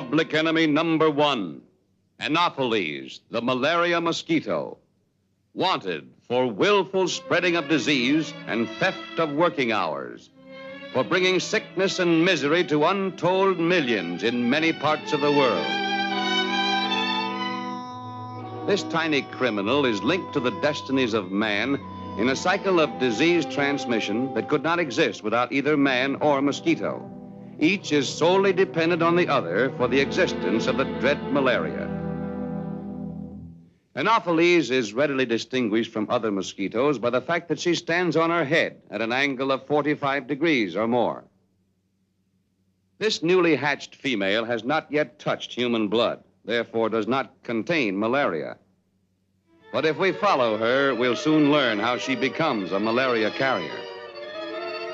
Public enemy number one, Anopheles, the malaria mosquito. Wanted for willful spreading of disease and theft of working hours. For bringing sickness and misery to untold millions in many parts of the world. This tiny criminal is linked to the destinies of man in a cycle of disease transmission that could not exist without either man or mosquito. Each is solely dependent on the other for the existence of the dread malaria. Anopheles is readily distinguished from other mosquitoes by the fact that she stands on her head at an angle of 45 degrees or more. This newly hatched female has not yet touched human blood, therefore does not contain malaria. But if we follow her, we'll soon learn how she becomes a malaria carrier.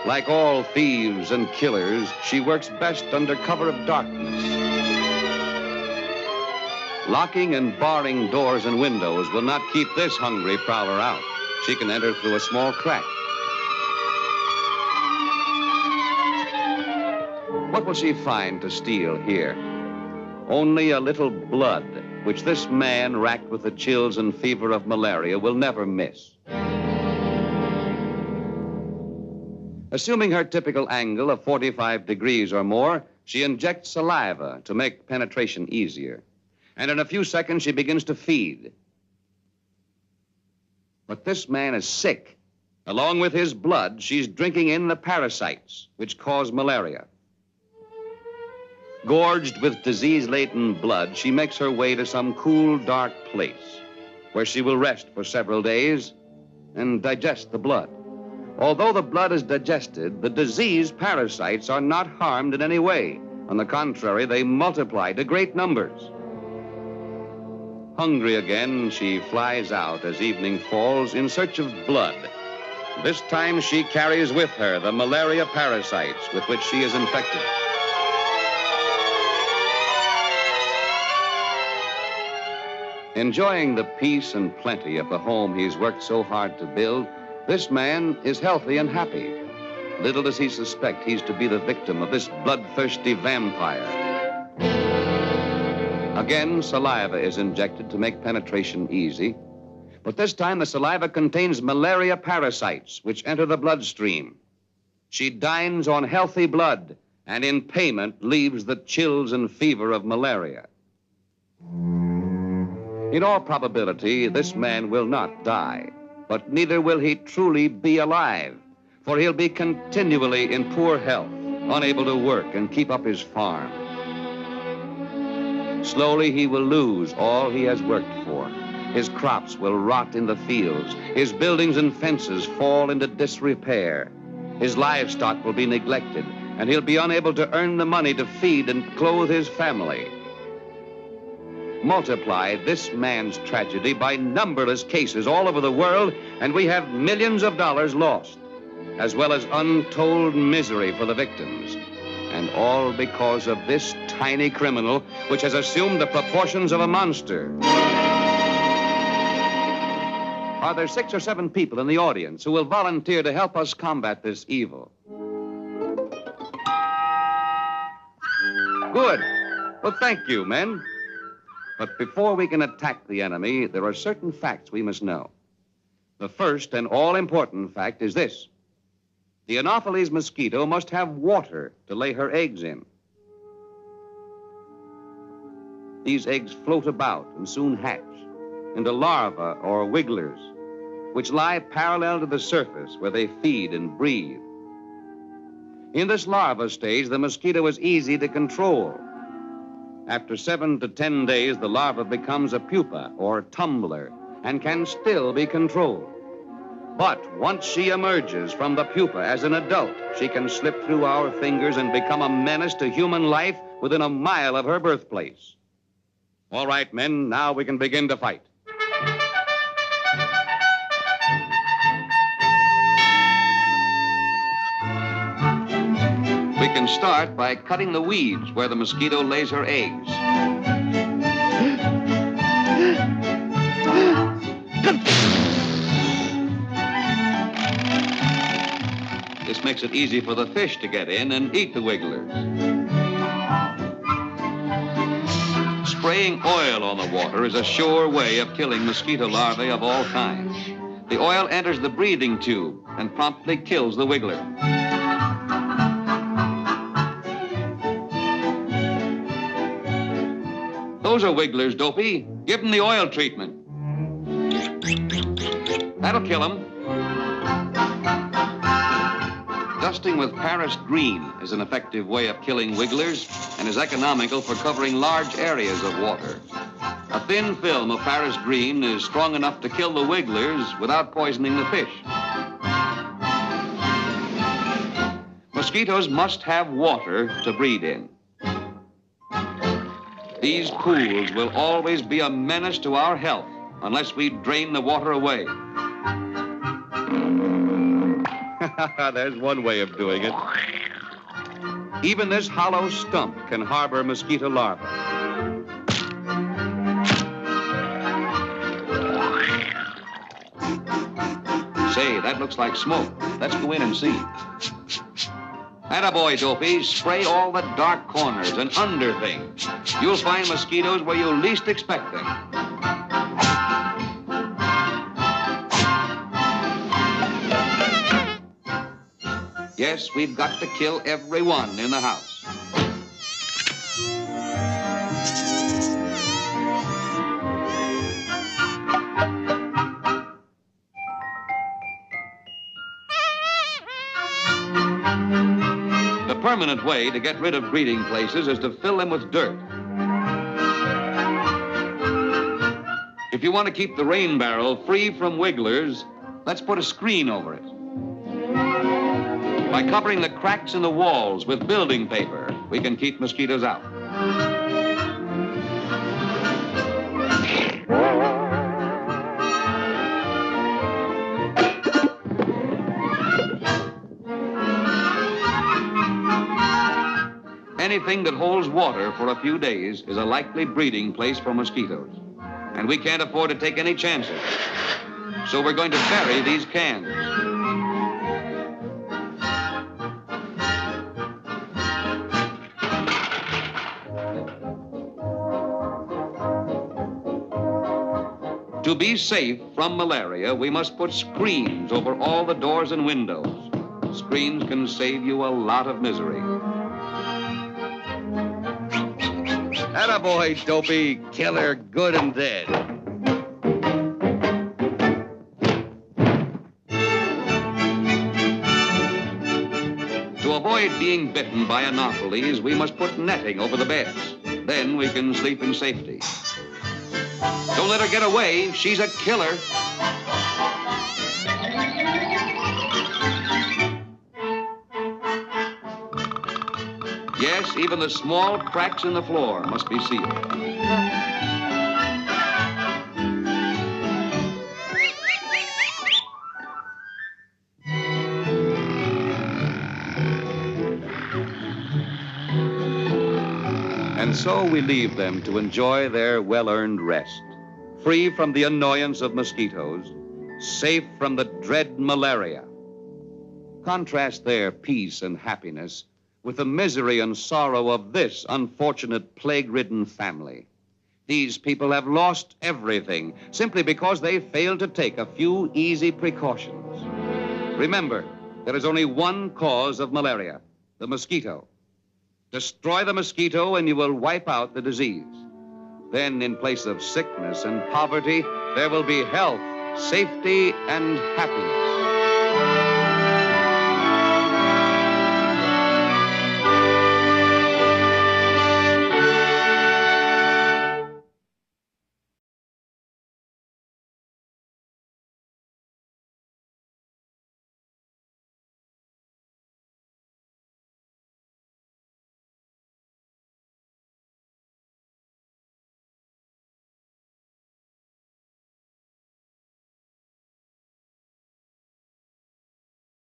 Like all thieves and killers, she works best under cover of darkness. Locking and barring doors and windows will not keep this hungry prowler out. She can enter through a small crack. What will she find to steal here? Only a little blood, which this man, racked with the chills and fever of malaria, will never miss. Assuming her typical angle of 45 degrees or more, she injects saliva to make penetration easier. And in a few seconds, she begins to feed. But this man is sick. Along with his blood, she's drinking in the parasites, which cause malaria. Gorged with disease-laden blood, she makes her way to some cool, dark place, where she will rest for several days and digest the blood. Although the blood is digested, the disease parasites are not harmed in any way. On the contrary, they multiply to great numbers. Hungry again, she flies out as evening falls in search of blood. This time she carries with her the malaria parasites with which she is infected. Enjoying the peace and plenty of the home he's worked so hard to build, this man is healthy and happy. Little does he suspect he's to be the victim of this bloodthirsty vampire. Again, saliva is injected to make penetration easy. But this time, the saliva contains malaria parasites, which enter the bloodstream. She dines on healthy blood, and in payment leaves the chills and fever of malaria. In all probability, this man will not die. But neither will he truly be alive, for he'll be continually in poor health, unable to work and keep up his farm. Slowly he will lose all he has worked for. His crops will rot in the fields. His buildings and fences fall into disrepair. His livestock will be neglected, and he'll be unable to earn the money to feed and clothe his family. Multiply this man's tragedy by numberless cases all over the world, and we have millions of dollars lost, as well as untold misery for the victims. And all because of this tiny criminal, which has assumed the proportions of a monster. Are there 6 or 7 people in the audience who will volunteer to help us combat this evil? Good. Well, thank you, men. But before we can attack the enemy, there are certain facts we must know. The first and all-important fact is this. The Anopheles mosquito must have water to lay her eggs in. These eggs float about and soon hatch into larvae or wigglers, which lie parallel to the surface where they feed and breathe. In this larva stage, the mosquito is easy to control. After 7 to 10 days, the larva becomes a pupa or tumbler and can still be controlled. But once she emerges from the pupa as an adult, she can slip through our fingers and become a menace to human life within a mile of her birthplace. All right, men, now we can begin to fight. We can start by cutting the weeds where the mosquito lays her eggs. This makes it easy for the fish to get in and eat the wigglers. Spraying oil on the water is a sure way of killing mosquito larvae of all kinds. The oil enters the breathing tube and promptly kills the wiggler. Those are wigglers, Dopey. Give them the oil treatment. That'll kill them. Dusting with Paris green is an effective way of killing wigglers and is economical for covering large areas of water. A thin film of Paris green is strong enough to kill the wigglers without poisoning the fish. Mosquitoes must have water to breed in. These pools will always be a menace to our health unless we drain the water away. There's one way of doing it. Even this hollow stump can harbor mosquito larvae. Say, that looks like smoke. Let's go in and see. Attaboy, Dopey. Spray all the dark corners and under things. You'll find mosquitoes where you least expect them. Yes, we've got to kill every one in the house. The permanent way to get rid of breeding places is to fill them with dirt. If you want to keep the rain barrel free from wigglers, let's put a screen over it. By covering the cracks in the walls with building paper, we can keep mosquitoes out. Anything that holds water for a few days is a likely breeding place for mosquitoes. And we can't afford to take any chances. So we're going to bury these cans. To be safe from malaria, we must put screens over all the doors and windows. Screens can save you a lot of misery. Attaboy, Dopey. Killer, good and dead. To avoid being bitten by anopheles, we must put netting over the beds. Then we can sleep in safety. Don't let her get away. She's a killer. Yes, even the small cracks in the floor must be sealed. And so we leave them to enjoy their well-earned rest, free from the annoyance of mosquitoes, safe from the dread malaria. Contrast their peace and happiness with the misery and sorrow of this unfortunate plague-ridden family. These people have lost everything simply because they failed to take a few easy precautions. Remember, there is only one cause of malaria, the mosquito. Destroy the mosquito and you will wipe out the disease. Then, in place of sickness and poverty, there will be health, safety, and happiness.